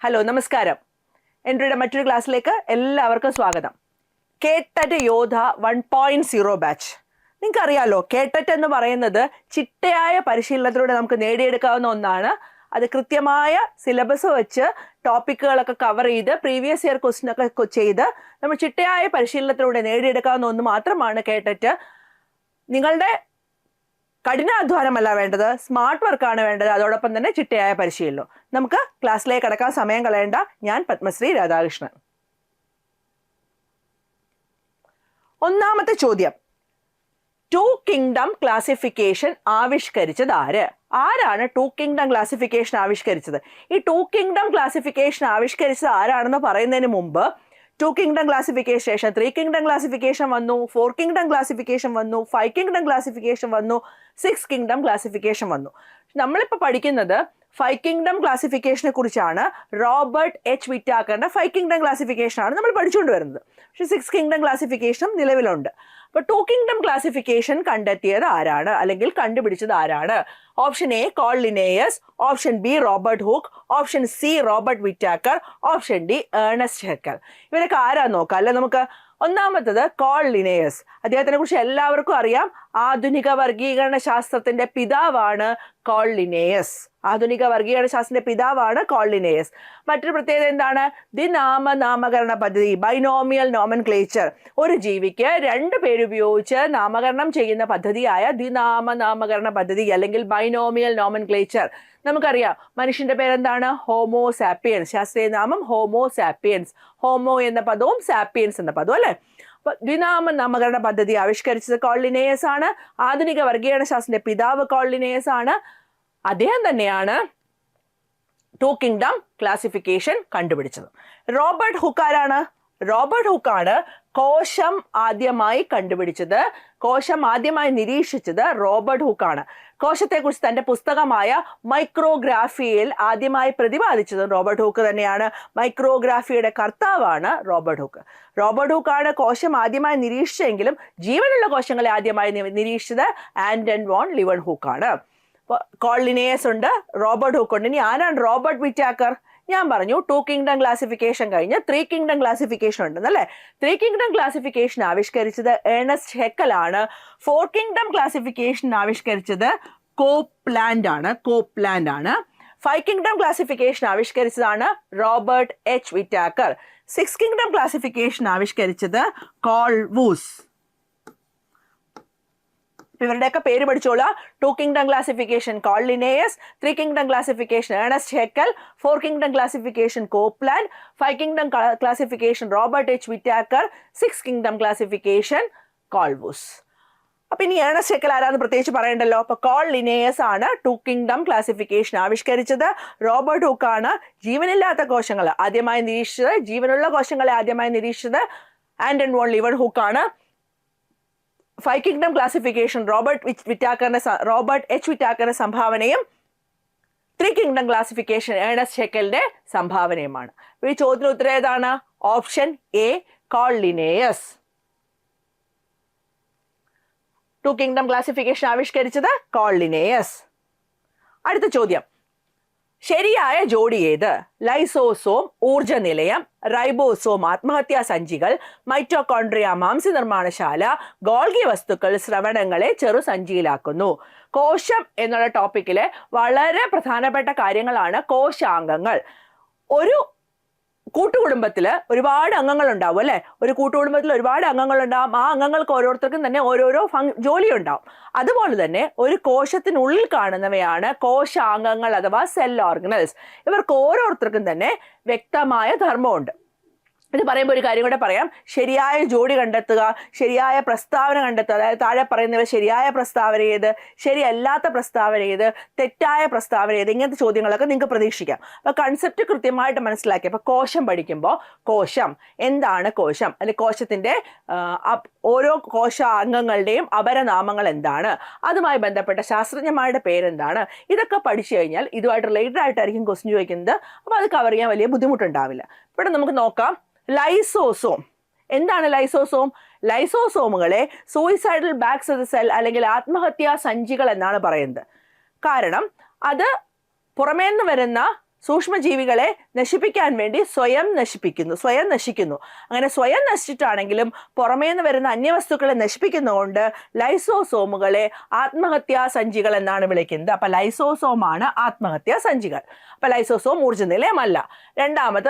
Hello നമസ്കാരം. എൻ്റെ മറ്റൊരു ക്ലാസ്സിലേക്ക് എല്ലാവർക്കും സ്വാഗതം. കേട്ടറ്റ് യോധ 1.0 ബാച്ച്. നിങ്ങൾക്കറിയാലോ, കേട്ടറ്റ് എന്ന് പറയുന്നത് ചിട്ടയായ പരിശീലനത്തിലൂടെ നമുക്ക് നേടിയെടുക്കാവുന്ന ഒന്നാണ്. അത് കൃത്യമായ സിലബസ് വെച്ച് ടോപ്പിക്കുകളൊക്കെ കവർ ചെയ്ത് പ്രീവിയസ് ഇയർ ക്വസ്റ്റ്യൻ ഒക്കെ ചെയ്ത് നമ്മൾ ചിട്ടയായ പരിശീലനത്തിലൂടെ നേടിയെടുക്കാവുന്ന ഒന്ന് മാത്രമാണ് കേട്ടറ്റ്. നിങ്ങളുടെ കഠിനാധ്വാനമല്ല വേണ്ടത്, സ്മാർട്ട് വർക്കാണ് വേണ്ടത്. അതോടൊപ്പം തന്നെ ചിട്ടയായ പരിശീലനം. നമുക്ക് ക്ലാസ്സിലേക്ക് കടക്കാൻ സമയം കളയേണ്ട. ഞാൻ പത്മശ്രീ രാധാകൃഷ്ണൻ. ഒന്നാമത്തെ ചോദ്യം, ടു കിങ്ഡം ക്ലാസിഫിക്കേഷൻ ആവിഷ്കരിച്ചത് ആര്? ആരാണ് ടു കിങ്ഡം ക്ലാസിഫിക്കേഷൻ ആവിഷ്കരിച്ചത്? ഈ ടു കിങ്ഡം ക്ലാസിഫിക്കേഷൻ ആവിഷ്കരിച്ചത് ആരാണെന്ന് പറയുന്നതിന് മുമ്പ് ടു കിങ്ഡം ക്ലാസിഫിക്കേഷൻ ശേഷം 3 കിങ്ഡം ക്ലാസിഫിക്കേഷൻ വന്നു, 4 കിങ്ഡം ക്ലാസിഫിക്കേഷൻ വന്നു, 5 കിങ്ഡം ക്ലാസിഫിക്കേഷൻ വന്നു, 6 കിങ്ഡം ക്ലാസിഫിക്കേഷൻ വന്നു. നമ്മളിപ്പോൾ പഠിക്കുന്നത് 5 കിങ്ഡം ക്ലാസിഫിക്കേഷനെ കുറിച്ചാണ്. റോബർട്ട് എച്ച് വിറ്റാക്കറിന്റെ 5 കിങ്ഡം ക്ലാസിഫിക്കേഷൻ ആണ് നമ്മൾ പഠിച്ചുകൊണ്ട് വരുന്നത്. പക്ഷെ 6 കിങ്ഡം ക്ലാസിഫിക്കേഷനും നിലവിലുണ്ട്. അപ്പോൾ 2 കിങ്ഡം ക്ലാസിഫിക്കേഷൻ കണ്ടെത്തിയത് ആരാണ് അല്ലെങ്കിൽ കണ്ടുപിടിച്ചത് ആരാണ്? Option A Carl Linnaeus, option B Robert Hooke, option C Robert Whittaker, option D Ernst Haeckel. ഇവരൊക്കെ ആരാന്ന് നോക്കാം അല്ലെ നമുക്ക്. ഒന്നാമത്തത് കോൾ ലിനേയസ്. അദ്ദേഹത്തിനെ കുറിച്ച് എല്ലാവർക്കും അറിയാം. ആധുനിക വർഗീകരണ ശാസ്ത്രത്തിന്റെ പിതാവാണ് കോൾ ലിനേയസ്. ആധുനിക വർഗീകരണ ശാസ്ത്രത്തിന്റെ പിതാവാണ് കോൾ ലിനേയസ്. മറ്റൊരു പ്രത്യേകത എന്താണ്? നാമകരണ പദ്ധതി, ബൈനോമിയൽ നോമൻക്ലേച്ചർ. ഒരു ജീവിക്ക് 2 പേരുപയോഗിച്ച് നാമകരണം ചെയ്യുന്ന പദ്ധതിയായ നാമകരണ പദ്ധതി അല്ലെങ്കിൽ ബൈനോമിയൽ നോമൻക്ലേച്ചർ. നമുക്കറിയാം മനുഷ്യന്റെ പേരെന്താണ്? Homo sapiens. ശാസ്ത്രീയ നാമം ഹോമോ സാപ്പിയൻസ്. ഹോമോ എന്ന പദവും സാപ്പിയൻസ് എന്ന പദവും അല്ലെ. നാമകരണ പദ്ധതി ആവിഷ്കരിച്ചത് കോൾ ലിനേയസ് ആണ്. ആധുനിക വർഗീകരണ ശാസ്ത്രത്തിന്റെ പിതാവ് കോൾ ലിനേയസ് ആണ്. അദ്ദേഹം തന്നെയാണ് ടു കിങ്ഡം ക്ലാസിഫിക്കേഷൻ കണ്ടുപിടിച്ചത്. റോബർട്ട് ഹുക്ക് ആരാണ്? റോബർട്ട് ഹുക്കാണ് കോശം ആദ്യമായി കണ്ടുപിടിച്ചത്. കോശം ആദ്യമായി നിരീക്ഷിച്ചത് റോബർട്ട് ഹുക്കാണ്. കോശത്തെക്കുറിച്ച് തന്റെ പുസ്തകമായ മൈക്രോഗ്രാഫിയിൽ ആദ്യമായി പ്രതിപാദിച്ചത് റോബർട്ട് ഹുക്ക് തന്നെയാണ്. മൈക്രോഗ്രാഫിയുടെ കർത്താവാണ് റോബർട്ട് ഹുക്ക്. റോബർട്ട് ഹുക്കാണ് കോശം ആദ്യമായി നിരീക്ഷിച്ചെങ്കിലും ജീവനുള്ള കോശങ്ങളെ ആദ്യമായി നിരീക്ഷിച്ചത് ആന്റൺ വോൺ ലിവൺ ഹുക്കാണ്. കോൾ ലിനേയസ് ഉണ്ട്, റോബർട്ട് ഹുക്ക് ഉണ്ട്. ഇനി ആരാണ് റോബർട്ട് വിറ്റാക്കർ? ഞാൻ പറഞ്ഞു 2 കിങ്ഡം ക്ലാസിഫിക്കേഷൻ കഴിഞ്ഞ് 3 കിങ്ഡം ക്ലാസിഫിക്കേഷൻ ഉണ്ടെന്നല്ലേ. 3 കിങ്ഡം ക്ലാസിഫിക്കേഷൻ ആവിഷ്കരിച്ചത് ഏണസ്റ്റ് ഹെക്കൽ ആണ്. 4 കിങ്ഡം ക്ലാസിഫിക്കേഷൻ ആവിഷ്കരിച്ചത് കോപ്ലാൻഡ് ആണ്. 5 കിങ്ഡം ക്ലാസിഫിക്കേഷൻ ആവിഷ്കരിച്ചതാണ് Robert H Whittaker. 6 kingdom classification ആവിഷ്കരിച്ചത് കോൾ വൂസ്. ഇവരുടെയൊക്കെ പേര് പഠിച്ചോളാം. 2 kingdom classification Carl Linnaeus, 3 kingdom classification Ernst Haeckel, 4 kingdom classification Copeland, 5 kingdom classification Robert H Whittaker, 6 kingdom classification Carl Woese. അപ്പൊ ഇനി Ernest Haeckel ആരാന്ന് പ്രത്യേകിച്ച് പറയണ്ടല്ലോ. അപ്പൊ കോൾ ലിനേയസ് ആണ് 2 കിങ്ഡം ക്ലാസിഫിക്കേഷൻ ആവിഷ്കരിച്ചത്. റോബർട്ട് ഹുക്ക് ആണ് ജീവനില്ലാത്ത കോശങ്ങൾ ആദ്യമായി നിരീക്ഷിച്ചത്. ജീവനുള്ള കോശങ്ങളെ ആദ്യമായി നിരീക്ഷിച്ചത് ആന്റൺ വോൺ ലിവൺ ഹുക്ക് ആണ്. 5 കിങ്ഡം ക്ലാസിഫിക്കേഷൻ റോബർട്ട് എച്ച് വിറ്റാക്കറിന്റെ സംഭാവനയും 3 കിങ്ഡം ക്ലാസിഫിക്കേഷൻ ഏണസ്റ്റ് ഹെക്കലിന്റെ സംഭാവനയുമാണ്. ഈ ചോദ്യത്തിന് ഉത്തരം ഏതാണ്? Option A Carl Linnaeus. 2 kingdom classification ആവിഷ്കരിച്ചത് കോൾ ലിനേയസ്. അടുത്ത ചോദ്യം, ശരിയായ ജോഡി ഏത്? ലൈസോസോം ഊർജ നിലയം, റൈബോസോം ആത്മഹത്യാ സഞ്ചികൾ, മൈറ്റോകോൺട്രിയ മാംസ്യ നിർമ്മാണശാല, ഗോൾഗി വസ്തുക്കൾ സ്രവണങ്ങളെ ചെറുസഞ്ചിയിലാക്കുന്നു. കോശം എന്നുള്ള ടോപ്പിക്കിലെ വളരെ പ്രധാനപ്പെട്ട കാര്യങ്ങളാണ് കോശാംഗങ്ങൾ. ഒരു കൂട്ടുകുടുംബത്തില് ഒരുപാട് അംഗങ്ങൾ ഉണ്ടാവും അല്ലെ. ഒരു കൂട്ടുകുടുംബത്തിൽ ഒരുപാട് അംഗങ്ങൾ ഉണ്ടാവും. ആ അംഗങ്ങൾക്ക് ഓരോരുത്തർക്കും തന്നെ ഓരോരോ ജോലി ഉണ്ടാവും. അതുപോലെ തന്നെ ഒരു കോശത്തിനുള്ളിൽ കാണുന്നവയാണ് കോശാംഗങ്ങൾ അഥവാ സെൽ ഓർഗനൽസ്. ഇവർക്ക് ഓരോരുത്തർക്കും തന്നെ വ്യക്തമായ ധർമ്മമുണ്ട്. ഇത് പറയുമ്പോൾ ഒരു കാര്യം കൂടെ പറയാം. ശരിയായ ജോഡി കണ്ടെത്തുക, ശരിയായ പ്രസ്താവന കണ്ടെത്തുക. അതായത് താഴെ പറയുന്നവ ശരിയായ പ്രസ്താവന ഏത്, ശരിയല്ലാത്ത പ്രസ്താവന ഏത്, തെറ്റായ പ്രസ്താവന ഏത്, ഇങ്ങനത്തെ ചോദ്യങ്ങളൊക്കെ നിങ്ങൾക്ക് പ്രതീക്ഷിക്കാം. അപ്പൊ കൺസെപ്റ്റ് കൃത്യമായിട്ട് മനസ്സിലാക്കി. അപ്പൊ കോശം പഠിക്കുമ്പോൾ കോശം എന്താണ്, കോശം അല്ലെ കോശത്തിന്റെ ഓരോ കോശാംഗങ്ങളുടെയും അപരനാമങ്ങൾ എന്താണ്, അതുമായി ബന്ധപ്പെട്ട ശാസ്ത്രജ്ഞന്മാരുടെ പേരെന്താണ്, ഇതൊക്കെ പഠിച്ചു കഴിഞ്ഞാൽ ഇതുമായിട്ട് റിലേറ്റഡ് ആയിട്ടായിരിക്കും ക്വസ്റ്റ്യൻ ചോദിക്കുന്നത്. അപ്പൊ അത് കവർ ചെയ്യാൻ വലിയ ബുദ്ധിമുട്ടുണ്ടാവില്ല. ഇവിടെ നമുക്ക് നോക്കാം. ലൈസോസോം എന്താണ്? ലൈസോസോം ലൈസോസോമുകളെ suicidal bags of the cell അല്ലെങ്കിൽ ആത്മഹത്യാ സഞ്ചികൾ എന്നാണ് പറയുന്നത്. കാരണം അത് പുറമേന്ന് വരുന്ന സൂക്ഷ്മജീവികളെ നശിപ്പിക്കാൻ വേണ്ടി സ്വയം നശിക്കുന്നു. അങ്ങനെ സ്വയം നശിച്ചിട്ടാണെങ്കിലും പുറമേ നിന്ന് വരുന്ന അന്യവസ്തുക്കളെ നശിപ്പിക്കുന്നതുകൊണ്ട് ലൈസോസോമുകളെ ആത്മഹത്യാ സഞ്ചികൾ എന്നാണ് വിളിക്കുന്നത്. അപ്പൊ ലൈസോസോമാണ് ആത്മഹത്യാ സഞ്ചികൾ. അപ്പൊ ലൈസോസോം ഊർജ്ജനിലയമല്ല. രണ്ടാമത്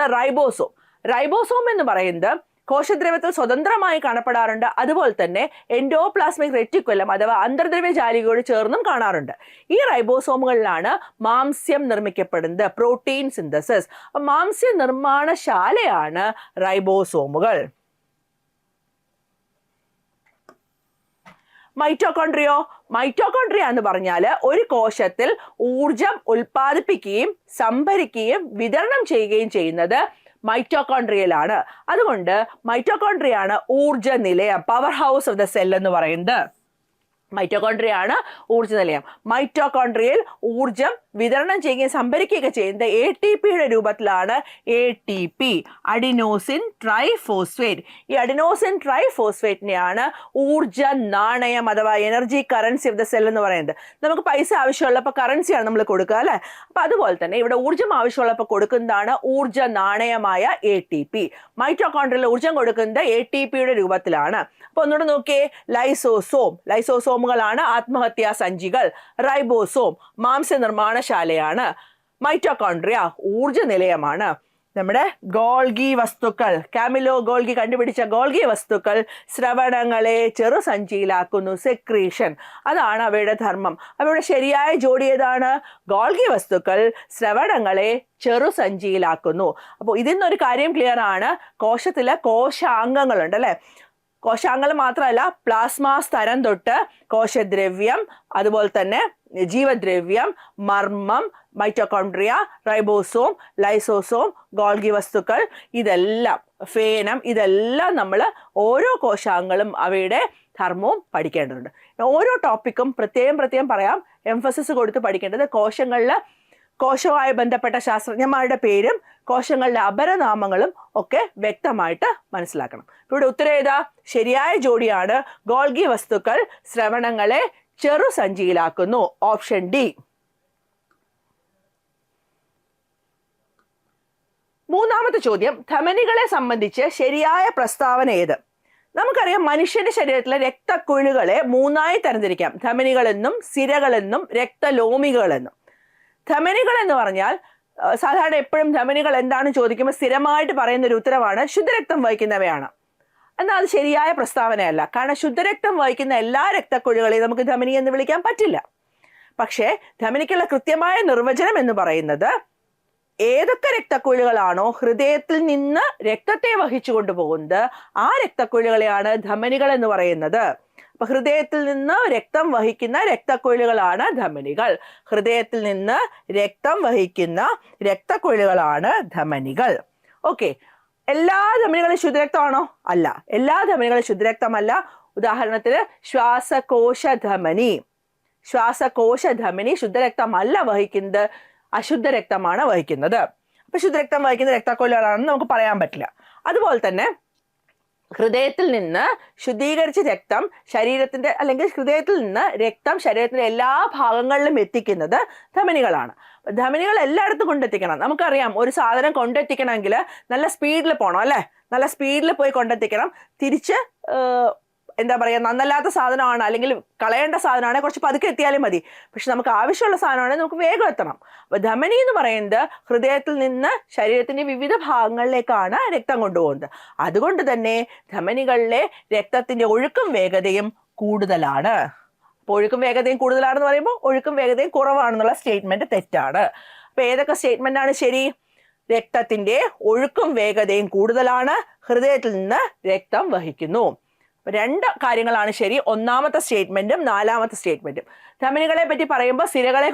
റൈബോസോം എന്ന് പറയുന്നത് കോശദ്രവ്യത്തിൽ സ്വതന്ത്രമായി കാണപ്പെടാറുണ്ട്. അതുപോലെ തന്നെ എൻഡോപ്ലാസ്മിക് റെറ്റിക്കുലം അഥവാ അന്തർദ്രവ്യ ജാലികയോട് ചേർന്നും കാണാറുണ്ട്. ഈ റൈബോസോമുകളിലാണ് മാംസ്യം നിർമ്മിക്കപ്പെടുന്നത്, പ്രോട്ടീൻ സിന്തസിസ്. മാംസ്യ നിർമ്മാണശാലയാണ് റൈബോസോമുകൾ. മൈറ്റോകോൺട്രിയ എന്ന് പറഞ്ഞാൽ ഒരു കോശത്തിൽ ഊർജം ഉൽപ്പാദിപ്പിക്കുകയും സംഭരിക്കുകയും വിതരണം ചെയ്യുകയും ചെയ്യുന്നത് മൈറ്റോകോൺട്രിയയിലാണ്. അതുകൊണ്ട് മൈറ്റോകോൺട്രിയയാണ് ഊർജ നിലയം, power house of the cell എന്ന് പറയുന്നത്. മൈറ്റോകോൺട്രിയയാണ് ഊർജ്ജ നിലയം. മൈറ്റോകോൺട്രിയയിൽ ഊർജം വിതരണം ചെയ്യുകയും സംഭരിക്കുകയൊക്കെ ചെയ്യുന്നത് ATPയുടെ രൂപത്തിലാണ്. ATP, adenosine triphosphate. ഈ അഡിനോസിൻ ട്രൈഫോസ്ഫേറ്റിനെയാണ് ഊർജ നാണയം അഥവാ energy currency of the cell എന്ന് പറയുന്നത്. നമുക്ക് പൈസ ആവശ്യമുള്ളപ്പോൾ കറൻസിയാണ് നമ്മൾ കൊടുക്കുക അല്ലെ. അപ്പൊ അതുപോലെ തന്നെ ഇവിടെ ഊർജ്ജം ആവശ്യമുള്ളപ്പോൾ കൊടുക്കുന്നതാണ് ഊർജ നാണയമായ ATP. മൈറ്റോകോൺട്രിയയിൽ ഊർജം കൊടുക്കുന്നത് ATPയുടെ രൂപത്തിലാണ്. അപ്പൊ ഒന്നുകൂടെ നോക്കിയേ, ലൈസോസോമുകളാണ് ആത്മഹത്യാ സഞ്ചികൾ. റൈബോസോം മാംസ്യ നിർമ്മാണശാലയാണ്. മൈറ്റോകോൺട്രിയ ഊർജ നിലയമാണ്. നമ്മുടെ ഗോൾഗി വസ്തുക്കൾ, കാമിലോ ഗോൾഗി കണ്ടുപിടിച്ച ഗോൾഗി വസ്തുക്കൾ ശ്രവണങ്ങളെ ചെറുസഞ്ചിയിലാക്കുന്നു, സെക്രീഷൻ. അതാണ് അവയുടെ ധർമ്മം. അവയുടെ ശരിയായ ജോഡി ഏതാണ്? ഗോൾഗി വസ്തുക്കൾ ശ്രവണങ്ങളെ ചെറുസഞ്ചിയിലാക്കുന്നു. അപ്പോൾ ഇതിൽ നിന്നൊരു കാര്യം ക്ലിയർ ആണ്, കോശത്തിലെ കോശാംഗങ്ങളുണ്ട് അല്ലെ. കോശാംഗങ്ങൾ മാത്രമല്ല, പ്ലാസ്മ സ്തരം തൊട്ട് കോശദ്രവ്യം, അതുപോലെ തന്നെ ജീവദ്രവ്യം, മർമ്മം, മൈറ്റോകോൺട്രിയ, റൈബോസോം, ലൈസോസോം, ഗോൾഗി വസ്തുക്കൾ, ഇതെല്ലാം ഫേനം, ഇതെല്ലാം നമ്മൾ ഓരോ കോശാംഗങ്ങളും അവയുടെ ധർമ്മവും പഠിക്കേണ്ടതുണ്ട്. ഓരോ ടോപ്പിക്കും പ്രത്യേകം പറയാം, എംഫസിസ് കൊടുത്ത് പഠിക്കേണ്ടത് കോശവുമായി ബന്ധപ്പെട്ട ശാസ്ത്രജ്ഞന്മാരുടെ പേരും കോശങ്ങളുടെ അപരനാമങ്ങളും ഒക്കെ വ്യക്തമായിട്ട് മനസ്സിലാക്കണം. ഇവിടെ ഉത്തരം ഏതാ? ശരിയായ ജോഡിയാണ് ഗോൾഗി വസ്തുക്കൾ ശ്രവണങ്ങളെ ചെറുസഞ്ചിയിലാക്കുന്നു. Option D. മൂന്നാമത്തെ ചോദ്യം, ധമനികളെ സംബന്ധിച്ച് ശരിയായ പ്രസ്താവന ഏത്? നമുക്കറിയാം, മനുഷ്യന്റെ ശരീരത്തിലെ രക്തക്കുഴലുകളെ മൂന്നായി തരംതിരിക്കാം. ധമനികളെന്നും സിരകളെന്നും രക്തലോമികളെന്നും. ധമനികൾ എന്ന് പറഞ്ഞാൽ സാധാരണ എപ്പോഴും ധമനികൾ എന്താണെന്ന് ചോദിക്കുമ്പോൾ സ്ഥിരമായിട്ട് പറയുന്ന ഒരു ഉത്തരവാണ് ശുദ്ധരക്തം വഹിക്കുന്നവയാണ്. എന്നാൽ അത് ശരിയായ പ്രസ്താവനയല്ല. കാരണം ശുദ്ധരക്തം വഹിക്കുന്ന എല്ലാ രക്തക്കുഴലുകളെയും നമുക്ക് ധമനി എന്ന് വിളിക്കാൻ പറ്റില്ല. പക്ഷേ ധമനിക്കുള്ള കൃത്യമായ നിർവചനം എന്ന് പറയുന്നത് ഏതൊക്കെ രക്തക്കുഴലുകളാണോ ഹൃദയത്തിൽ നിന്ന് രക്തത്തെ വഹിച്ചു കൊണ്ടുപോകുന്നത് ആ രക്തക്കുഴലുകളെയാണ് ധമനികൾ എന്ന് പറയുന്നത്. അപ്പൊ ഹൃദയത്തിൽ നിന്ന് രക്തം വഹിക്കുന്ന രക്തക്കുഴലുകളാണ് ധമനികൾ. ഹൃദയത്തിൽ നിന്ന് രക്തം വഹിക്കുന്ന രക്തക്കുഴലുകളാണ് ധമനികൾ. ഓക്കെ, എല്ലാ ധമനികളും ശുദ്ധരക്തമാണോ? അല്ല, എല്ലാ ധമനികളും ശുദ്ധരക്തമല്ല. ഉദാഹരണത്തിന് ശ്വാസകോശ ധമനി ശുദ്ധരക്തമല്ല വഹിക്കുന്നത്, അശുദ്ധ രക്തമാണ് വഹിക്കുന്നത്. അപ്പൊ ശുദ്ധരക്തം വഹിക്കുന്ന രക്തക്കുഴലുകളാണെന്ന് നമുക്ക് പറയാൻ പറ്റില്ല. അതുപോലെ തന്നെ ഹൃദയത്തിൽ നിന്ന് ശുദ്ധീകരിച്ച രക്തം ശരീരത്തിന്റെ അല്ലെങ്കിൽ ഹൃദയത്തിൽ നിന്ന് രക്തം ശരീരത്തിന്റെ എല്ലാ ഭാഗങ്ങളിലും എത്തിക്കുന്നത് ധമനികളാണ്. ധമനികൾ എല്ലായിടത്തും കൊണ്ടെത്തിക്കണം. നമുക്കറിയാം, ഒരു സാധനം കൊണ്ടെത്തിക്കണമെങ്കിൽ നല്ല സ്പീഡിൽ പോകണം അല്ലെ. നല്ല സ്പീഡിൽ പോയി കൊണ്ടെത്തിക്കണം. തിരിച്ച് എന്താ പറയുക, നന്നല്ലാത്ത സാധനമാണ് അല്ലെങ്കിൽ കളയേണ്ട സാധനമാണ് കുറച്ച് പതുക്കെ എത്തിയാലും മതി. പക്ഷെ നമുക്ക് ആവശ്യമുള്ള സാധനമാണെങ്കിൽ നമുക്ക് വേഗം എത്തണം. അപ്പൊ ധമനി എന്ന് പറയുന്നത് ഹൃദയത്തിൽ നിന്ന് ശരീരത്തിന്റെ വിവിധ ഭാഗങ്ങളിലേക്കാണ് രക്തം കൊണ്ടുപോകുന്നത്. അതുകൊണ്ട് തന്നെ ധമനികളിലെ രക്തത്തിന്റെ ഒഴുക്കും വേഗതയും കൂടുതലാണ്. അപ്പോൾ ഒഴുക്കും വേഗതയും കൂടുതലാണെന്ന് പറയുമ്പോൾ ഒഴുക്കും വേഗതയും കുറവാണെന്നുള്ള സ്റ്റേറ്റ്മെന്റ് തെറ്റാണ്. അപ്പൊ ഏതൊക്കെ സ്റ്റേറ്റ്മെന്റ് ആണ് ശരി? രക്തത്തിന്റെ ഒഴുക്കും വേഗതയും കൂടുതലാണ്, ഹൃദയത്തിൽ നിന്ന് രക്തം വഹിക്കുന്നു. രണ്ട് കാര്യങ്ങളാണ് ശരി, ഒന്നാമത്തെ സ്റ്റേറ്റ്മെന്റും നാലാമത്തെ സ്റ്റേറ്റ്മെന്റും. ധമനികളെ പറ്റി പറയുമ്പോൾ സിരകളെ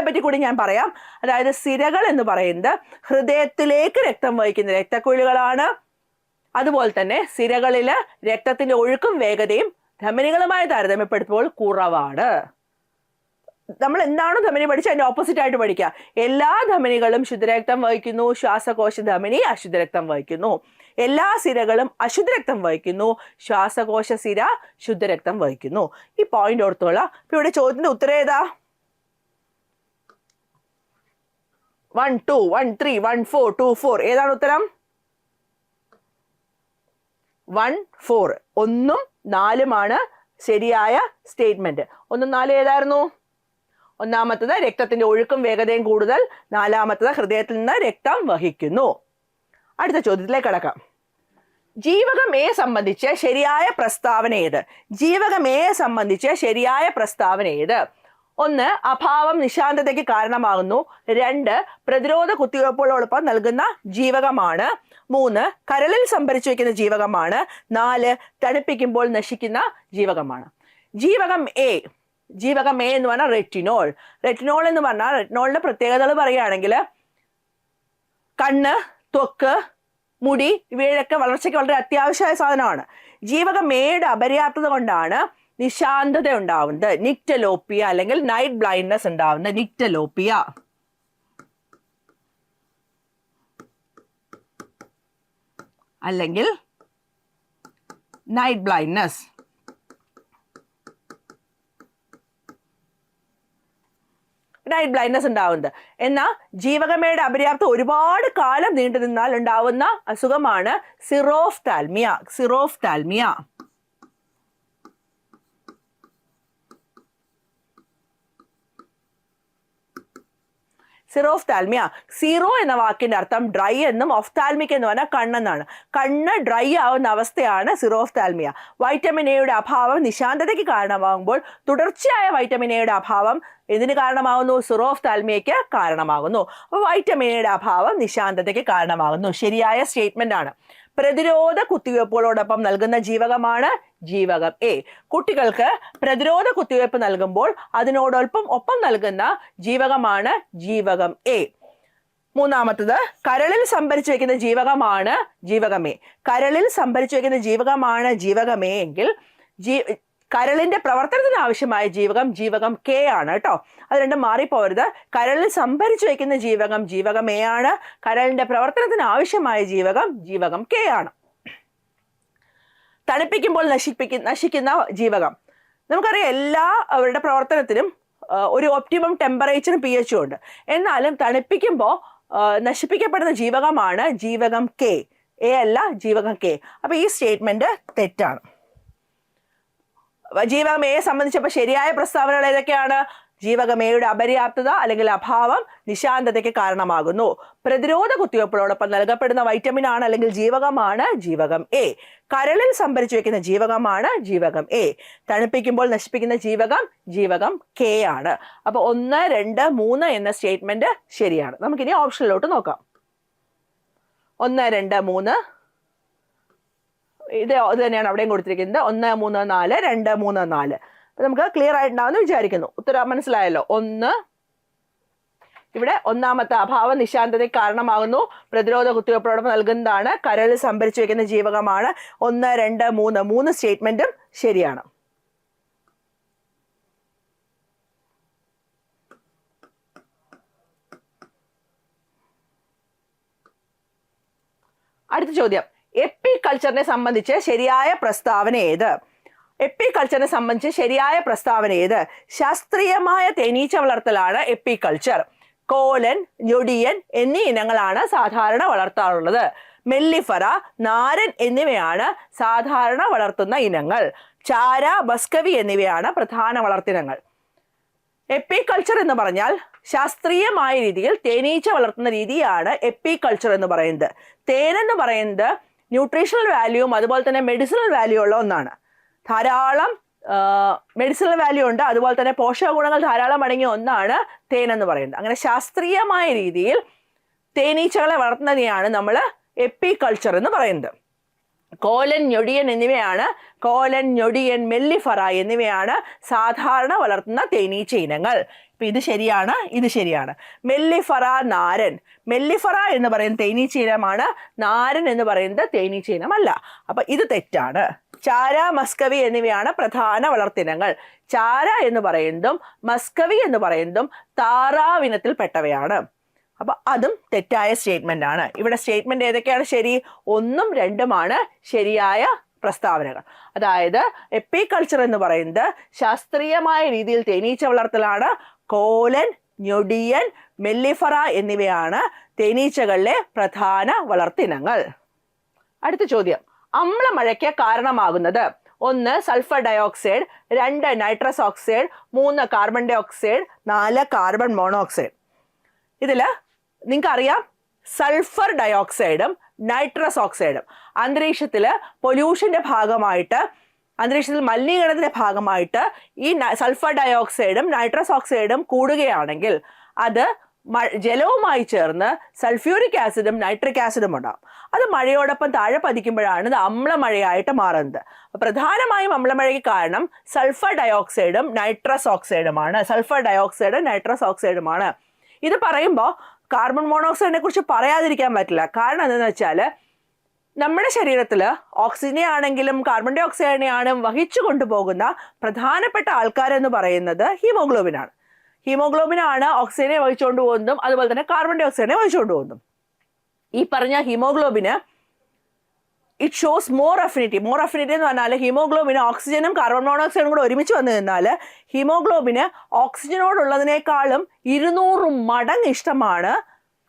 പറ്റി കൂടി ഞാൻ പറയാം. അതായത് സിരകൾ എന്ന് പറയുന്നത് ഹൃദയത്തിലേക്ക് രക്തം വഹിക്കുന്ന രക്തക്കുഴലുകളാണ്. അതുപോലെ തന്നെ സിരകളില് രക്തത്തിന്റെ ഒഴുക്കും വേഗതയും ധമനികളുമായി താരതമ്യപ്പെടുത്തുമ്പോൾ കുറവാണ്. നമ്മൾ എന്താണോ ധമനി പഠിച്ചത് അതിന്റെ ഓപ്പോസിറ്റ് ആയിട്ട് പഠിക്കുക. എല്ലാ ധമനികളും ശുദ്ധരക്തം വഹിക്കുന്നു, ശ്വാസകോശ ധമനി അശുദ്ധരക്തം വഹിക്കുന്നു. എല്ലാ സിരകളും അശുദ്ധരക്തം വഹിക്കുന്നു, ശ്വാസകോശ സിര ശുദ്ധരക്തം വഹിക്കുന്നു. ഈ പോയിന്റ് ഓർത്തോളാം. ഇപ്പൊ ഇവിടെ ചോദ്യത്തിന്റെ ഉത്തരം ഏതാ? 1 2 1 3 1 4 2 4 ഏതാണ് ഉത്തരം? 1 4 ഒന്നും നാലുമാണ് ശരിയായ സ്റ്റേറ്റ്മെന്റ്. 1 4 ഏതായിരുന്നു? ഒന്നാമത്തത് രക്തത്തിന്റെ ഒഴുക്കും വേഗതയും കൂടുതൽ, നാലാമത്തത് ഹൃദയത്തിൽ നിന്ന് രക്തം വഹിക്കുന്നു. അടുത്ത ചോദ്യത്തിലേക്ക് കടക്കാം. ജീവകം എ സംബന്ധിച്ച് ശരിയായ പ്രസ്താവന ഏത്? ജീവകം എ സംബന്ധിച്ച് ശരിയായ പ്രസ്താവന ഏത്? 1 അഭാവം നിശാന്തതയ്ക്ക് കാരണമാകുന്നു. 2 പ്രതിരോധ കുത്തിവയ്പ്പുകളോടൊപ്പം നൽകുന്ന ജീവകമാണ്. 3 കരളിൽ സംഭരിച്ചു വെക്കുന്ന ജീവകമാണ്. 4 തണുപ്പിക്കുമ്പോൾ നശിക്കുന്ന ജീവകമാണ്. ജീവകം എ എന്ന് പറഞ്ഞാൽ റെറ്റിനോൾ. റെറ്റിനോൾ എന്ന് പറഞ്ഞാൽ റെറ്റിനോളിന്റെ പ്രത്യേകതകൾ പറയുകയാണെങ്കിൽ കണ്ണ്, ത്വക്ക്, മുടി ഇവയുടെയൊക്കെ വളർച്ചയ്ക്ക് വളരെ അത്യാവശ്യമായ സാധനമാണ്. ജീവകം എയുടെ അപര്യാപ്തത കൊണ്ടാണ് നിശാന്തത ഉണ്ടാവുന്നത്, നിക്ടലോപ്പിയ അല്ലെങ്കിൽ നൈറ്റ് ബ്ലൈൻഡ്നെസ് ഉണ്ടാവുന്നത്. നിക്ടലോപ്പിയ അല്ലെങ്കിൽ നൈറ്റ് ബ്ലൈൻഡ്നെസ്. നൈറ്റ് ബ്ലൈൻഡ്നെസ് ഉണ്ടാവുന്നത്. എന്നാൽ ജീവകമയുടെ അപര്യാപ്തം ഒരുപാട് കാലം നീണ്ടു നിന്നാൽ ഉണ്ടാവുന്ന അസുഖമാണ് സിറോഫ്താൽമിയ. Xerophthalmia xerophthalmia. സീറോ എന്ന വാക്കിന്റെ അർത്ഥം ഡ്രൈ എന്നും ഒഫ്താൽമിക് എന്ന് പറഞ്ഞാൽ കണ്ണെന്നാണ്. കണ്ണ് ഡ്രൈ ആവുന്ന അവസ്ഥയാണ് സിറോഫ്താൽമിയ. വൈറ്റമിൻ എയുടെ അഭാവം നിശാന്തതയ്ക്ക് കാരണമാകുമ്പോൾ തുടർച്ചയായ വൈറ്റമിൻ എയുടെ അഭാവം എന്തിന് കാരണമാകുന്നു? സിറോഫ്താൽമിയയ്ക്ക് കാരണമാകുന്നു. അപ്പോൾ വൈറ്റമിൻ എയുടെ അഭാവം നിശാന്തതയ്ക്ക് കാരണമാകുന്നു. ശരിയായ സ്റ്റേറ്റ്മെന്റ് ആണ്. പ്രതിരോധ കുത്തിവയ്പ്പുകളോടൊപ്പം നൽകുന്ന ജീവകമാണ് ജീവകം എ. കുട്ടികൾക്ക് പ്രതിരോധ കുത്തിവയ്പ്പ് നൽകുമ്പോൾ ഒപ്പം നൽകുന്ന ജീവകമാണ് ജീവകം എ. മൂന്നാമത്തത് കരളിൽ സംഭരിച്ചു വെക്കുന്ന ജീവകമാണ് ജീവകം എ. കരളിൽ സംഭരിച്ചു വെക്കുന്ന ജീവകമാണ് ജീവകം എ എങ്കിൽ കരളിന്റെ പ്രവർത്തനത്തിന് ആവശ്യമായ ജീവകം കെ ആണ് കേട്ടോ. അത് രണ്ടും മാറിപ്പോരുത്. കരളിൽ സംഭരിച്ചു വയ്ക്കുന്ന ജീവകം എ ആണ്. കരളിന്റെ പ്രവർത്തനത്തിന് ആവശ്യമായ ജീവകം കെ ആണ്. തണുപ്പിക്കുമ്പോൾ നശിക്കുന്ന ജീവകം നമുക്കറിയാം. എല്ലാ അവരുടെ പ്രവർത്തനത്തിനും ഒരു ഒപ്റ്റിമം ടെമ്പറേച്ചറും pH ഉണ്ട്. എന്നാലും തണുപ്പിക്കുമ്പോൾ നശിപ്പിക്കപ്പെടുന്ന ജീവകമാണ് ജീവകം കെ. എ അല്ല, ജീവകം കെ. അപ്പൊ ഈ സ്റ്റേറ്റ്മെന്റ് തെറ്റാണ്. ജീവകം എയെ സംബന്ധിച്ചപ്പോൾ ശരിയായ പ്രസ്താവനകൾ ഏതൊക്കെയാണ്? ജീവകം എയുടെ അപര്യാപ്തത അല്ലെങ്കിൽ അഭാവം നിശാന്തതയ്ക്ക് കാരണമാകുന്നു. പ്രതിരോധ കുത്തിവയ്പ്പുകളോടൊപ്പം നൽകപ്പെടുന്ന വൈറ്റമിൻ ആണ് അല്ലെങ്കിൽ ജീവകമാണ് ജീവകം എ. കരളിൽ സംഭരിച്ചു വെക്കുന്ന ജീവകമാണ് ജീവകം എ. തണുപ്പിക്കുമ്പോൾ നശിപ്പിക്കുന്ന ജീവകം കെ ആണ്. അപ്പൊ 1 2 3 എന്ന സ്റ്റേറ്റ്മെന്റ് ശരിയാണ്. നമുക്കിനി ഓപ്ഷനിലോട്ട് നോക്കാം. 1 2 3 ഇത് തന്നെയാണ് അവിടെയും കൊടുത്തിരിക്കുന്നത്. 1 3 4 2 3 4. നമുക്ക് ക്ലിയർ ആയിട്ടുണ്ടാവുമെന്ന് വിചാരിക്കുന്നു. ഉത്തരം മനസ്സിലായല്ലോ. 1 ഇവിടെ ഒന്നാമത്തെ അഭാവം നിശാന്തതയ്ക്ക് കാരണമാകുന്നു. പ്രതിരോധ കുത്തിവയ്പ്പോടൊപ്പം നൽകുന്നതാണ്. കരളിൽ സംഭരിച്ചു വെക്കുന്ന ജീവകമാണ്. 1 2 3 സ്റ്റേറ്റ്മെന്റും ശരിയാണ്. അടുത്ത ചോദ്യം. എപ്പികൾച്ചറിനെ സംബന്ധിച്ച് ശരിയായ പ്രസ്താവന ഏത്? എപ്പികൾച്ചറിനെ സംബന്ധിച്ച് ശരിയായ പ്രസ്താവന ഏത്? ശാസ്ത്രീയമായ തേനീച്ച വളർത്തലാണ് എപ്പികൾച്ചർ. കോലൻ, ഞൊടിയൻ എന്നീ ഇനങ്ങളാണ് സാധാരണ വളർത്താറുള്ളത്. മെല്ലിഫറ, നാരൻ എന്നിവയാണ് സാധാരണ വളർത്തുന്ന ഇനങ്ങൾ. ചാര, ബസ്കവി എന്നിവയാണ് പ്രധാന വളർത്തിനങ്ങൾ. എപ്പികൾച്ചർ എന്ന് പറഞ്ഞാൽ ശാസ്ത്രീയമായ രീതിയിൽ തേനീച്ച വളർത്തുന്ന രീതിയാണ് എപ്പികൾച്ചർ എന്ന് പറയുന്നത്. തേനെന്ന് പറയുന്നത് ന്യൂട്രീഷണൽ വാല്യൂവും അതുപോലെ തന്നെ മെഡിസിനൽ വാല്യൂ ഉള്ള ഒന്നാണ്. ധാരാളം മെഡിസിനൽ വാല്യൂ ഉണ്ട്, അതുപോലെ തന്നെ പോഷക ഗുണങ്ങൾ ധാരാളം അടങ്ങിയ ഒന്നാണ് തേൻ എന്ന് പറയുന്നത്. അങ്ങനെ ശാസ്ത്രീയമായ രീതിയിൽ തേനീച്ചകളെ വളർത്തുന്നതിനെയാണ് നമ്മൾ എപ്പികൾച്ചർ എന്ന് പറയുന്നത്. കോലൻ, ഞൊടിയൻ എന്നിവയാണ് കോലൻ, ഞൊടിയൻ, മെല്ലിഫറ എന്നിവയാണ് സാധാരണ വളർത്തുന്ന തേനീച്ച ഇനങ്ങൾ. ഇപ്പൊ ഇത് ശരിയാണ്, ഇത് ശരിയാണ്. മെല്ലിഫറ, നാരൻ. മെല്ലിഫറ എന്ന് പറയുന്നത് തേനീച്ച ഇനമാണ്, നാരൻ എന്ന് പറയുന്നത് തേനീച്ച ഇനമല്ല. അപ്പൊ ഇത് തെറ്റാണ്. ചാര, മസ്കവി എന്നിവയാണ് പ്രധാന വളർത്തിനങ്ങൾ. ചാര എന്ന് പറയുന്നതും മസ്കവി എന്ന് പറയുന്നതും താറാവിനത്തിൽപ്പെട്ടവയാണ്. അപ്പൊ അതും തെറ്റായ സ്റ്റേറ്റ്മെന്റ് ആണ്. ഇവിടെ സ്റ്റേറ്റ്മെന്റ് ഏതൊക്കെയാണ് ശരി? 1 2 ശരിയായ പ്രസ്താവനകൾ. അതായത് എപ്പികൾച്ചർ എന്ന് പറയുന്നത് ശാസ്ത്രീയമായ രീതിയിൽ തേനീച്ച വളർത്തലാണ്. കോലൻ, ഞൊടിയൻ, മെല്ലിഫറ എന്നിവയാണ് തേനീച്ചകളിലെ പ്രധാന വളർത്തിനങ്ങൾ. അടുത്ത ചോദ്യം, അമ്ലമഴയ്ക്ക് കാരണമാകുന്നത് 1 sulphur dioxide, 2 nitrous oxide, 3 carbon dioxide, 4 carbon monoxide. ഇതില് നിങ്ങൾക്കറിയാം സൾഫർ ഡയോക്സൈഡും നൈട്രസ് ഓക്സൈഡും അന്തരീക്ഷത്തില് പൊല്യൂഷന്റെ ഭാഗമായിട്ട്, അന്തരീക്ഷത്തിൽ മലിനീകരണത്തിന്റെ ഭാഗമായിട്ട് ഈ സൾഫർ ഡയോക്സൈഡും നൈട്രസ് ഓക്സൈഡും കൂടുകയാണെങ്കിൽ അത് ജലവുമായി ചേർന്ന് സൾഫ്യൂരിക് ആസിഡും നൈട്രിക് ആസിഡും ഉണ്ടാകും. അത് മഴയോടൊപ്പം താഴെ പതിക്കുമ്പോഴാണ് ഇത് അമ്ലമഴയായിട്ട് മാറുന്നത്. പ്രധാനമായും അമ്ലമഴയ്ക്ക് കാരണം സൾഫർ ഡയോക്സൈഡും നൈട്രസ് ഓക്സൈഡുമാണ്. സൾഫർ ഡയോക്സൈഡും നൈട്രസ് ഓക്സൈഡുമാണ്. ഇത് പറയുമ്പോൾ കാർബൺ മോണോക്സൈഡിനെ കുറിച്ച് പറയാതിരിക്കാൻ പറ്റില്ല. കാരണം എന്താണെന്ന് വെച്ചാൽ നമ്മുടെ ശരീരത്തിൽ ഓക്സിജനെ ആണെങ്കിലും കാർബൺ ഡൈ ഓക്സൈഡിനെയാണ് വഹിച്ചു കൊണ്ടുപോകുന്ന പ്രധാനപ്പെട്ട ആൾക്കാരെന്ന് പറയുന്നത് ഹീമോഗ്ലോബിനാണ്. ഹീമോഗ്ലോബിനാണ് ഓക്സിജനെ വഹിച്ചുകൊണ്ട് പോകുന്നതും അതുപോലെ തന്നെ കാർബൺ ഡൈ ഓക്സൈഡിനെ വഹിച്ചുകൊണ്ട് പോകുന്നതും. ഈ പറഞ്ഞ haemoglobin it shows more affinity എന്ന് പറഞ്ഞാൽ ഹീമോഗ്ലോബിന് ഓക്സിജനും കാർബൺ മോണോക്സൈഡും കൂടെ ഒരുമിച്ച് വന്നു നിന്നാൽ ഹീമോഗ്ലോബിന് ഓക്സിജനോടുള്ളതിനേക്കാളും 200 മടങ്ങ് ഇഷ്ടമാണ്